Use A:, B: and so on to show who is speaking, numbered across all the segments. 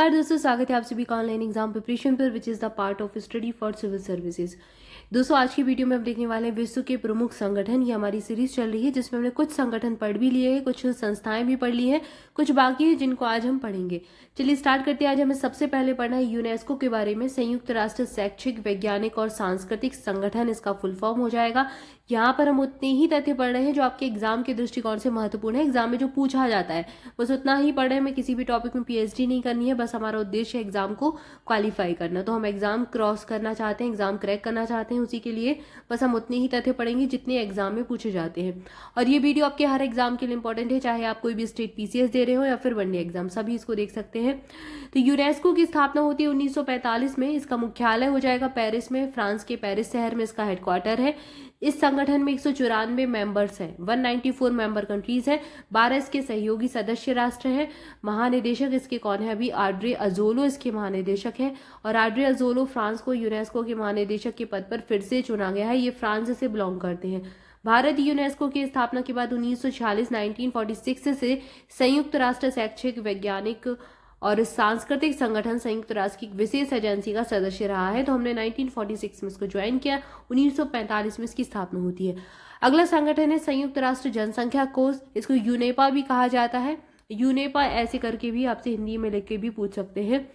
A: दोस्तों, स्वागत है आप सभी का ऑनलाइन एग्जाम प्रिपरेशन पर which is the part of study for civil services. दोस्तों, आज की वीडियो में हम देखने वाले हैं विश्व के प्रमुख संगठन। ये हमारी सीरीज चल रही है जिसमें हमने कुछ संगठन पढ़ भी लिए हैं, कुछ संस्थाएं भी पढ़ ली हैं, कुछ बाकी है जिनको आज हम पढ़ेंगे। चलिए स्टार्ट करते हैं। आज हमें सबसे पहले पढ़ना है यूनेस्को के बारे में। संयुक्त राष्ट्र शैक्षिक, वैज्ञानिक और सांस्कृतिक संगठन इसका फुल फॉर्म हो जाएगा। यहाँ पर हम उतने ही तथ्य पढ़ रहे हैं जो आपके एग्जाम के दृष्टिकोण से महत्वपूर्ण है, एग्जाम में जो पूछा जाता है बस उतना ही पढ़ रहे हैं। हमें किसी भी टॉपिक में पीएचडी नहीं करनी है, बस हमारा उद्देश्य है एग्जाम को क्वालिफाई करना। तो हम एग्जाम क्रॉस करना चाहते हैं, एग्जाम क्रैक करना चाहते हैं, उसी के लिए बस हम उतने ही तथ्य पढ़ेंगे जितने एग्जाम में पूछे जाते हैं। और ये वीडियो आपके हर एग्जाम के लिए इंपॉर्टेंट है, चाहे आप कोई भी स्टेट पीसीएस दे रहे हो या फिर वनडे एग्जाम, सभी इसको देख सकते हैं। तो यूनेस्को की स्थापना होती है 1945 में। इसका मुख्यालय हो जाएगा पेरिस में, फ्रांस के पेरिस शहर में इसका हेडक्वार्टर है। इस संगठन में 194 मेंबर्स हैं, 194 मेंबर कंट्रीज हैं, 12 इसके सहयोगी सदस्य राष्ट्र हैं। महानिदेशक इसके कौन है? अभी आड्रे अजोलो इसके महानिदेशक हैं। और आड्रे अजोलो फ्रांस को यूनेस्को के महानिदेशक के पद पर फिर से चुना गया है। ये फ्रांस से बिलोंग करते हैं। भारत यूनेस्को की स्थापना के बाद 1946 से संयुक्त राष्ट्र शैक्षिक, वैज्ञानिक और सांस्कृतिक संगठन संयुक्त राष्ट्र की विशेष एजेंसी का सदस्य रहा है। तो हमने 1946 में इसको ज्वाइन किया, 1945 में इसकी स्थापना होती है। अगला संगठन है संयुक्त राष्ट्र जनसंख्या कोष। इसको यूनेपा भी कहा जाता है। यूनेपा ऐसे करके भी आपसे हिंदी में लिख के भी पूछ सकते हैं।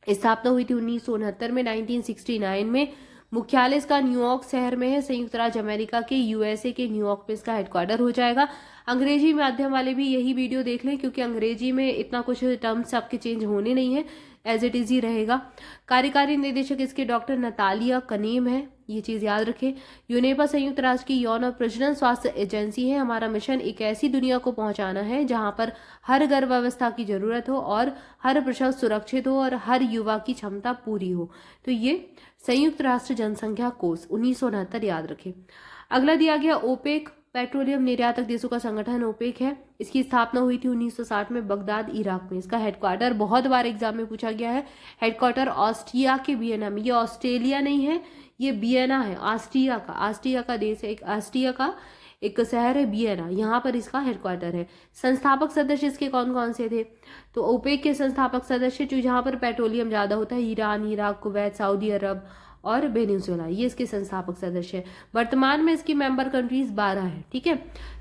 A: स्थापना हुई थी 1969 में, 1969 में। मुख्यालय इसका न्यूयॉर्क शहर में है। संयुक्त राज्य अमेरिका के यूएसए के न्यूयॉर्क में इसका हेडक्वार्टर हो जाएगा। अंग्रेजी माध्यम वाले भी यही वीडियो देख लें, क्योंकि अंग्रेजी में इतना कुछ टर्म्स आपके चेंज होने नहीं है, एज इट इज ही रहेगा। कार्यकारी निदेशक इसके डॉक्टर नतालिया कनेम है, ये चीज याद रखें। यूनेपा संयुक्त राष्ट्र की यौन और प्रजनन स्वास्थ्य एजेंसी है। हमारा मिशन एक ऐसी दुनिया को पहुंचाना है जहां पर हर गर्भावस्था की जरूरत हो और हर प्रसव सुरक्षित हो और हर युवा की क्षमता पूरी हो। तो ये संयुक्त राष्ट्र जनसंख्या कोष 1969 याद रखें। अगला दिया गया ओपेक, पेट्रोलियम निर्यातक देशों का संगठन ओपेक है। इसकी स्थापना हुई थी 1960 में बगदाद, इराक में। इसका हेडक्वार्टर बहुत बार एग्जाम में पूछा गया है। हेडक्वार्टर ऑस्ट्रिया के वियना में। ये ऑस्ट्रेलिया नहीं है, ये वियना है, ऑस्ट्रिया का। ऑस्ट्रिया का देश है, एक ऑस्ट्रिया का एक शहर है वियना, यहाँ पर इसका हेडक्वार्टर है। संस्थापक सदस्य इसके कौन कौन से थे? तो ओपेक के संस्थापक सदस्य जो जहाँ पर पेट्रोलियम ज्यादा होता है, ईरान, इराक, कुवैत, सऊदी अरब और वेनेजुएला, ये इसके संस्थापक सदस्य हैं। वर्तमान में इसकी मेंबर कंट्रीज 12 है। ठीक है,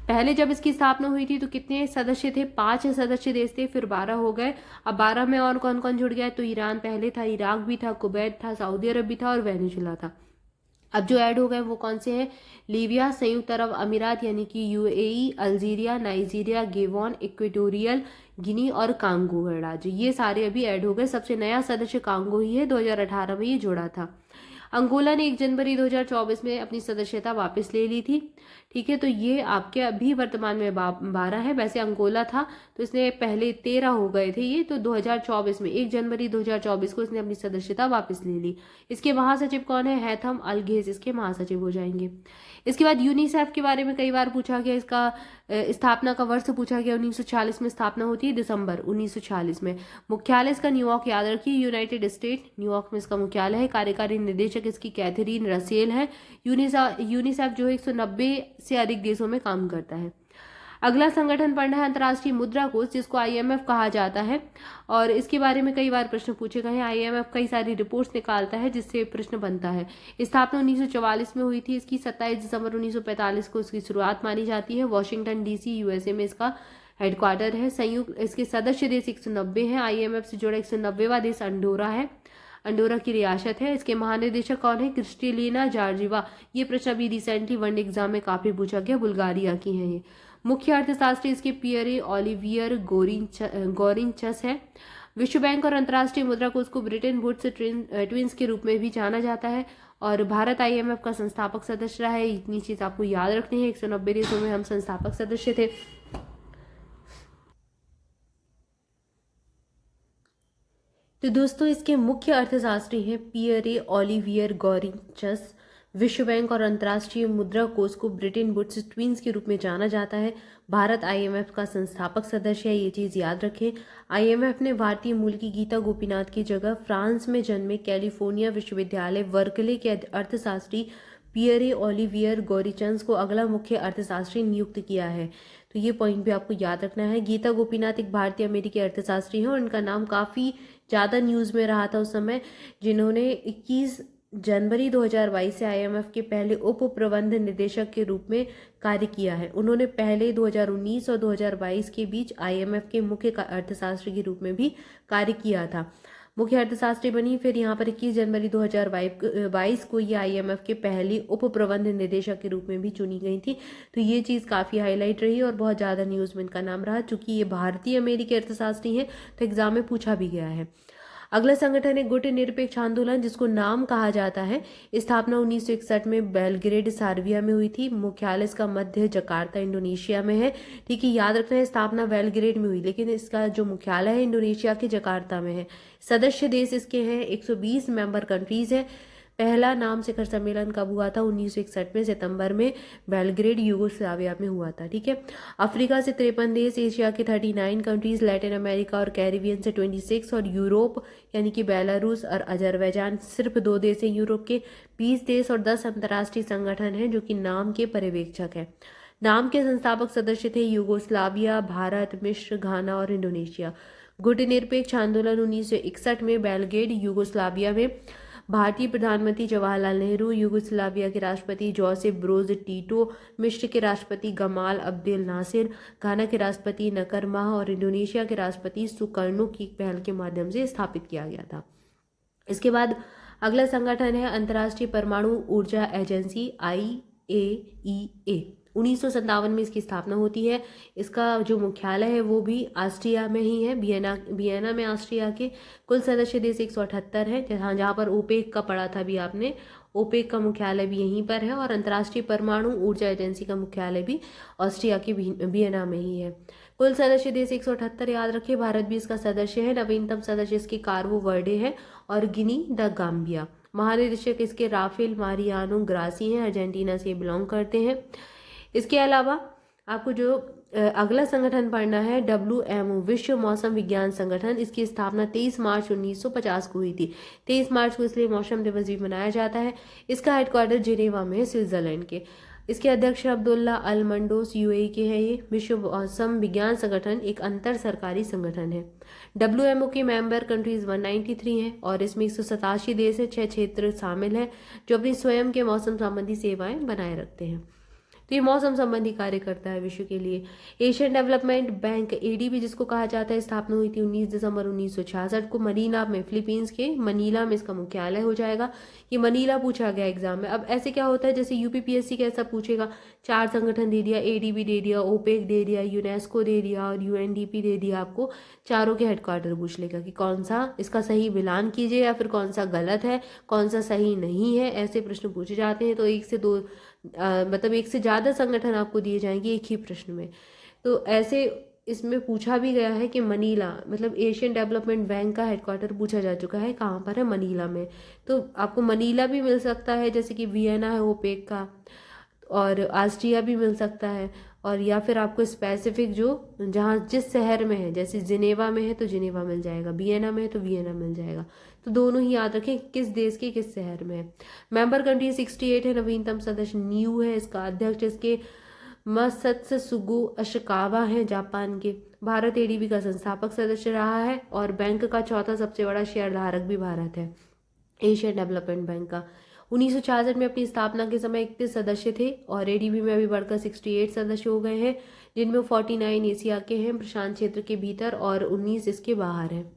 A: पहले जब इसकी स्थापना हुई थी तो कितने सदस्य थे? 5 सदस्य देश थे, फिर 12 हो गए। अब 12 में और कौन कौन जुड़ गया? तो ईरान पहले था, इराक भी था, कुवैत था, सऊदी अरब भी था और वेनेजुएला था। अब जो ऐड हो गए वो कौन से हैं? लीबिया, संयुक्त अरब अमीरात यानी कि UAE, Algeria, Nigeria, Gabon, Equatorial Guinea और कांगो गणराज्य, ये सारे अभी ऐड हो गए। सबसे नया सदस्य कांगो ही है, 2018 में ये जुड़ा था। अंगोला ने 1 जनवरी 2024 में अपनी सदस्यता वापस ले ली थी। ठीक है, तो ये आपके अभी वर्तमान में 12 है। वैसे अंगोला था तो इसने पहले 13 हो गए थे ये, तो 2024 में 1 जनवरी 2024 को इसने अपनी सदस्यता वापस ले ली। इसके महासचिव कौन है? हैथम अलघेज इसके महासचिव हो जाएंगे। इसके बाद यूनिसेफ के बारे में कई बार पूछा गया। इसका स्थापना का वर्ष पूछा गया, 1946 में स्थापना होती है, दिसंबर 1946 में। मुख्यालय इसका न्यूयॉर्क याद रखिए, यूनाइटेड स्टेट, न्यूयॉर्क में इसका मुख्यालय है। कार्यकारी निदेशक इसकी कैथरीन रसेल है। यूनिसेफ जो है 190 से अधिक देशों में काम करता है। अगला संगठन पढ़ना है अंतर्राष्ट्रीय मुद्रा कोष, जिसको आईएमएफ कहा जाता है। और इसके बारे में कई बार प्रश्न पूछे गए हैं। आईएमएफ कई सारी रिपोर्ट्स निकालता है जिससे प्रश्न बनता है। स्थापना 1944 में हुई थी इसकी। 27 दिसंबर 1945 को इसकी शुरुआत मानी जाती है। वॉशिंगटन डीसी यूएसए में इसका हेडक्वार्टर है। संयुक्त इसके सदस्य देश 190 हैं। आईएमएफ से जुड़ा 190वां देश अंडोरा है, अंडोरा की रियासत है। इसके महानिदेशक कौन है? Kristalina Georgieva. ये प्रश्न अभी रिसेंटली वन एग्जाम में काफी पूछा गया, बुल्गारिया की है ये। मुख्य अर्थशास्त्री इसके पियरे ओलिवियर गोरिंचस है। विश्व बैंक और अंतर्राष्ट्रीय मुद्रा कोष को ब्रिटेन वुड्स ट्विंस के रूप में भी जाना जाता है। और भारत आईएमएफ का संस्थापक सदस्य रहा है। इतनी चीज आपको याद रखनी है। 190 देशों में हम संस्थापक सदस्य थे। तो दोस्तों, इसके मुख्य अर्थशास्त्री हैं पियरे ओलिवियर गोरिंचस। विश्व बैंक और अंतर्राष्ट्रीय मुद्रा कोष को ब्रिटेन वुड्स ट्विंस के रूप में जाना जाता है। भारत आईएमएफ का संस्थापक सदस्य है, ये चीज याद रखें। आईएमएफ ने भारतीय मूल की गीता गोपीनाथ की जगह फ्रांस में जन्मे कैलिफोर्निया विश्वविद्यालय वर्कले के अर्थशास्त्री पियरे ओलिवियर गोरिचंस को अगला मुख्य अर्थशास्त्री नियुक्त किया है। तो ये पॉइंट भी आपको याद रखना है। गीता गोपीनाथ एक भारतीय अमेरिकी अर्थशास्त्री हैं और इनका नाम काफी ज़्यादा न्यूज़ में रहा था उस समय, जिन्होंने 21 जनवरी 2022 से आईएमएफ के पहले उप प्रबंध निदेशक के रूप में कार्य किया है। उन्होंने पहले 2019 और 2022 के बीच आईएमएफ के मुख्य अर्थशास्त्री के रूप में भी कार्य किया था। मुख्य अर्थशास्त्री बनी, फिर यहाँ पर 21 जनवरी 2022 को ये आईएमएफ के पहली उप प्रबंध निदेशक के रूप में भी चुनी गई थी। तो ये चीज़ काफ़ी हाईलाइट रही और बहुत ज़्यादा न्यूज़ में इनका नाम रहा। चूंकि ये भारतीय अमेरिकी अर्थशास्त्री हैं तो एग्जाम में पूछा भी गया है। अगला संगठन है गुट निरपेक्ष आंदोलन, जिसको नाम कहा जाता है। स्थापना 1961 में बेलग्रेड सर्बिया में हुई थी। मुख्यालय इसका मध्य जकार्ता इंडोनेशिया में है। ठीक है, याद रखना है स्थापना बेलग्रेड में हुई, लेकिन इसका जो मुख्यालय है इंडोनेशिया के जकार्ता में है। सदस्य देश इसके हैं 120 मेंबर कंट्रीज है। पहला नाम शिखर सम्मेलन कब हुआ था? 1961 में सितंबर में बेलग्रेड यूगोस्लाविया में हुआ था। ठीक है, अफ्रीका से 53 देश, एशिया के 39 कंट्रीज, लैटिन अमेरिका और कैरिबियन से 26 और यूरोप यानी कि बेलारूस और अजरबैजान सिर्फ 2 देश हैं यूरोप के, 20 देश और 10 अंतर्राष्ट्रीय संगठन हैं जो कि नाम के पर्यवेक्षक हैं। नाम के संस्थापक सदस्य थे यूगोस्लाविया, भारत, मिस्र, घाना और इंडोनेशिया। गुट निरपेक्ष आंदोलन 1961 में बेलग्रेड यूगोस्लाविया में भारतीय प्रधानमंत्री जवाहरलाल नेहरू, यूगोस्लाविया के राष्ट्रपति जोसेफ ब्रोज टीटो, मिस्र के राष्ट्रपति गमाल अब्देल नासिर, घाना के राष्ट्रपति नकरमाह और इंडोनेशिया के राष्ट्रपति सुकर्णो की पहल के माध्यम से स्थापित किया गया था। इसके बाद अगला संगठन है अंतर्राष्ट्रीय परमाणु ऊर्जा एजेंसी IAEA। 1957 में इसकी स्थापना होती है। इसका जो मुख्यालय है वो भी ऑस्ट्रिया में ही है, वियना में ऑस्ट्रिया के। कुल सदस्य देश 178 है, जहाँ पर ओपेक का पढ़ा था भी आपने, ओपेक का मुख्यालय भी यहीं पर है। और अंतर्राष्ट्रीय परमाणु ऊर्जा एजेंसी का मुख्यालय भी ऑस्ट्रिया के वियना में ही है। कुल सदस्य देश 178 याद रखिए। भारत भी इसका सदस्य है। नवीनतम सदस्य इसके कार्बो वर्डे है और गिनी द गाम्बिया। महानिदेशक इसके राफेल मारियानो ग्रासी हैं, अर्जेंटीना से बिलोंग करते हैं। इसके अलावा आपको जो अगला संगठन पढ़ना है WMO, विश्व मौसम विज्ञान संगठन। इसकी स्थापना 23 मार्च 1950 को हुई थी। 23 मार्च को इसलिए मौसम दिवस भी मनाया जाता है। इसका हेडक्वार्टर जिनेवा में है, स्विट्जरलैंड के। इसके अध्यक्ष अब्दुल्ला अल मंडोस UAE के हैं। ये विश्व मौसम विज्ञान संगठन एक अंतर सरकारी संगठन है। WMO की मेंबर कंट्रीज 193 हैं और इसमें 187 देश है। 6 क्षेत्र शामिल हैं जो अपनी स्वयं के मौसम संबंधी सेवाएं बनाए रखते हैं। तो ये मौसम संबंधी कार्य करता है विश्व के लिए। एशियन डेवलपमेंट बैंक ADB जिसको कहा जाता है, स्थापना हुई थी 19 दिसंबर 1966 को मनीला में, फिलीपींस के मनीला में इसका मुख्यालय हो जाएगा। ये मनीला पूछा गया एग्जाम में। अब ऐसे क्या होता है, जैसे UPPSC कैसा पूछेगा, 4 संगठन दे दिया, ADB दे दिया, ओपेक दे दिया, यूनेस्को दे दिया और UNDP दे दिया। आपको चारों के हेडक्वार्टर पूछ लेगा कि कौन सा इसका सही मिलान कीजिए या फिर कौन सा गलत है, कौन सा सही नहीं है। ऐसे प्रश्न पूछे जाते हैं। तो 1 से 2 मतलब 1 से ज़्यादा संगठन आपको दिए जाएंगे एक ही प्रश्न में। तो ऐसे इसमें पूछा भी गया है कि मनीला मतलब एशियन डेवलपमेंट बैंक का हेडक्वार्टर पूछा जा चुका है, कहाँ पर है? मनीला में। तो आपको मनीला भी मिल सकता है, जैसे कि वियना है ओपेक का, और ऑस्ट्रिया भी मिल सकता है। और या फिर आपको स्पेसिफिक जो जहाँ जिस शहर में है, जैसे जिनेवा में है तो जिनेवा मिल जाएगा, वियना में है तो वियना मिल जाएगा। तो दोनों ही याद रखें किस देश के किस शहर में है। मेंबर कंट्री 68 है। नवीनतम सदस्य न्यू है। इसका अध्यक्ष इसके मत्सत्सुगु अशिकावा है, जापान के। भारत ADB का संस्थापक सदस्य रहा है और बैंक का चौथा सबसे बड़ा शेयरधारक भी भारत है, एशियन डेवलपमेंट बैंक का। 1966 में अपनी स्थापना के समय 31 सदस्य थे और ADB में अभी बढ़कर 68 सदस्य हो गए हैं, जिनमें 49 एशिया के हैं, प्रशांत क्षेत्र के भीतर, और 19 इसके बाहर हैं।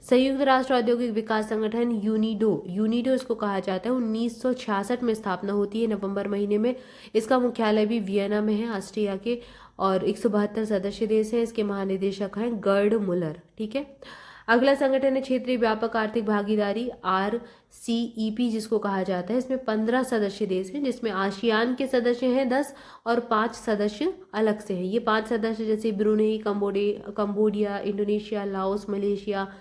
A: संयुक्त राष्ट्र औद्योगिक विकास संगठन यूनिडो इसको कहा जाता है। 1966 में स्थापना होती है नवंबर महीने में। इसका मुख्यालय भी वियना में है, ऑस्ट्रिया के, और 172 सदस्य देश हैं। इसके महानिदेशक हैं गर्ड मुलर। ठीक है, अगला संगठन है क्षेत्रीय व्यापक आर्थिक भागीदारी RCEP जिसको कहा जाता है। इसमें 15 सदस्य देश हैं, जिसमें आसियान के सदस्य हैं 10 और 5 सदस्य अलग से हैं। ये 5 सदस्य जैसे Brunei, Cambodia, Indonesia, Laos, Malaysia,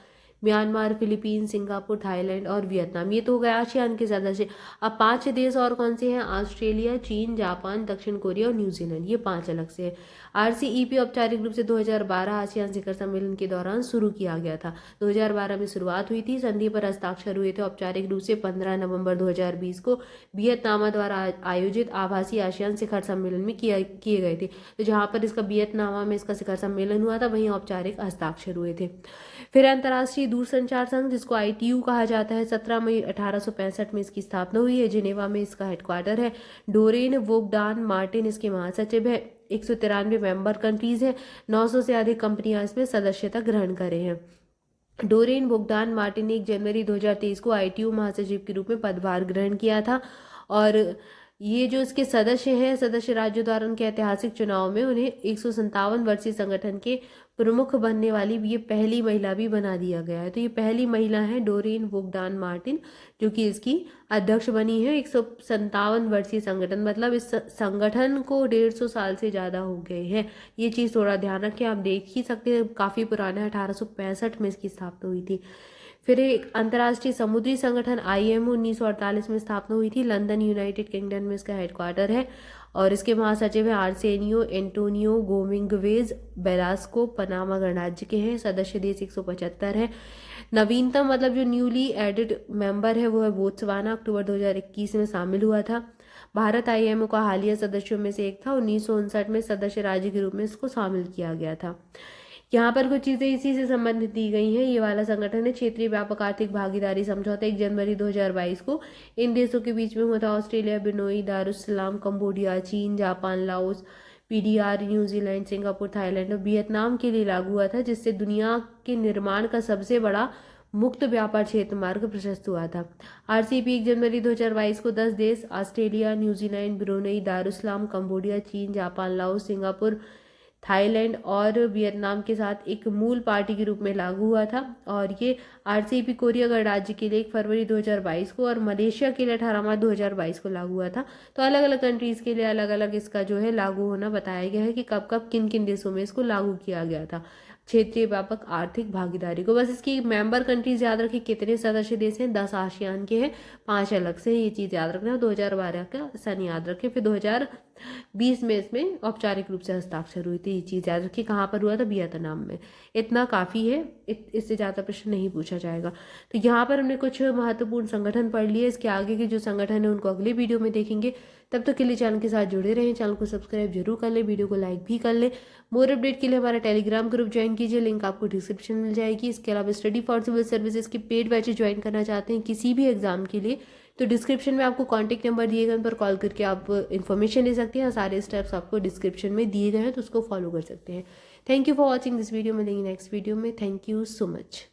A: Myanmar, Philippines, Singapore, Thailand और वियतनाम। ये तो हो गए आसियान के सदस्य। अब 5 देश और कौन से हैं? ऑस्ट्रेलिया, चीन, जापान, दक्षिण कोरिया और न्यूजीलैंड। ये 5 अलग से हैं। RCEP औपचारिक रूप से 2012 आसियान शिखर सम्मेलन के दौरान शुरू किया गया था। 2012 में शुरुआत हुई थी। संधि पर हस्ताक्षर हुए थे औपचारिक रूप से 15 नवंबर 2020 को वियतनाम द्वारा आयोजित आभासी आसियान शिखर सम्मेलन में किए गए थे। तो जहाँ पर इसका वियतनाम में इसका शिखर सम्मेलन हुआ था, वहीं औपचारिक हस्ताक्षर हुए थे। फिर अंतर्राष्ट्रीय दूरसंचार संघ, जिसको ITU कहा जाता है, 17 मई 1865 में इसकी स्थापना हुई है। जिनेवा में इसका हेडक्वार्टर है। डोरेन वोगडान मार्टिन इसके महासचिव है। 193 मेंबर कंट्रीज हैं। 900 से अधिक कंपनियां इसमें सदस्यता ग्रहण करे हैं। डोरेन बोगदान मार्टिन ने 1 जनवरी 2023 को ITU महासचिव के रूप में पदभार ग्रहण किया था। और ये जो इसके सदस्य हैं, सदस्य राज्यों द्वारा उनके ऐतिहासिक चुनाव में उन्हें 157 वर्षीय संगठन के प्रमुख बनने वाली ये पहली महिला भी बना दिया गया है। तो ये पहली महिला है डोरेन वोगडान मार्टिन, जो कि इसकी अध्यक्ष बनी है। 157 वर्षीय संगठन, मतलब इस संगठन को 150 साल से ज़्यादा हो गए हैं। ये चीज़ थोड़ा ध्यान रखें। आप देख ही सकते हैं, काफ़ी पुराना है, 1865 में इसकी स्थापना हुई थी। फिर एक अंतर्राष्ट्रीय समुद्री संगठन IMO 1948 में स्थापना हुई थी। लंदन, यूनाइटेड किंगडम में इसका हेडक्वार्टर है। और इसके महासचिव हैं आर्सेनियो एंटोनियो गोमिंगवेज बेलास्को, पनामा गणराज्य के हैं। सदस्य देश 175 है। नवीनतम, मतलब जो न्यूली एडेड मेंबर है, वो है बोत्सवाना, अक्टूबर 2021 में शामिल हुआ था। भारत IMO का हालिया सदस्यों में से एक था। 1959 में सदस्य राज्य के रूप में इसको शामिल किया गया था। यहाँ पर कुछ चीज़ें इसी से संबंधित दी गई हैं। ये वाला संगठन है क्षेत्रीय व्यापक आर्थिक भागीदारी समझौता, 1 जनवरी 2022 को इन देशों के बीच में हुआ था। ऑस्ट्रेलिया, बिनोई, दारुसलाम, कंबोडिया, चीन, Japan, Laos, PDR, New Zealand, Singapore, Thailand और वियतनाम के लिए लागू हुआ था, जिससे दुनिया के निर्माण का सबसे बड़ा मुक्त व्यापार क्षेत्र मार्ग प्रशस्त हुआ था। RCEP 1 जनवरी 2022 को 10 देश Australia, New Zealand, Brunei, Darussalam, Cambodia, चीन, जापान, लाओस, सिंगापुर, थाईलैंड और वियतनाम के साथ एक मूल पार्टी के रूप में लागू हुआ था। और ये RCEP कोरिया गणराज्य के लिए 1 फरवरी 2022 को और मलेशिया के लिए 18 मार्च 2022 को लागू हुआ था। तो अलग अलग कंट्रीज के लिए अलग अलग इसका जो है लागू होना बताया गया है कि कब कब किन किन देशों में इसको लागू किया गया था, क्षेत्रीय व्यापक आर्थिक भागीदारी को। बस इसकी मेंबर कंट्रीज याद रखें, कितने सदस्य देश हैं, 10 आसियान के हैं, 5 अलग से, ये चीज़ याद रखना। 2012 का सन याद रखें। फिर 2020 में इसमें औपचारिक रूप से हस्ताक्षर हुई थी। ये चीज़ याद रखिए, कहाँ पर हुआ था, वियतनाम में। इतना काफ़ी है, इससे ज़्यादा प्रश्न नहीं पूछा जाएगा। तो यहाँ पर हमने कुछ महत्वपूर्ण संगठन पढ़ लिए। इसके आगे के जो संगठन है उनको अगले वीडियो में देखेंगे। तब तक के लिए चैनल के साथ जुड़े रहें, चैनल को सब्सक्राइब जरूर कर लें, वीडियो को लाइक भी कर लें। मोर अपडेट के लिए हमारा टेलीग्राम ग्रुप ज्वाइन कीजिए, लिंक आपको डिस्क्रिप्शन में मिल जाएगी। इसके अलावा स्टडी फॉर सिविल सर्विसेज की पेड बैचेज ज्वाइन करना चाहते हैं किसी भी एग्जाम के लिए, तो डिस्क्रिप्शन में आपको कॉन्टैक्ट नंबर दिए गए, उन पर कॉल करके आप इन्फॉर्मेशन ले सकते हैं। सारे स्टेप्स आपको डिस्क्रिप्शन में दिए गए हैं, तो उसको फॉलो कर सकते हैं। Thank you for watching this video. मिलेंगे नेक्स्ट वीडियो में। Thank you so much.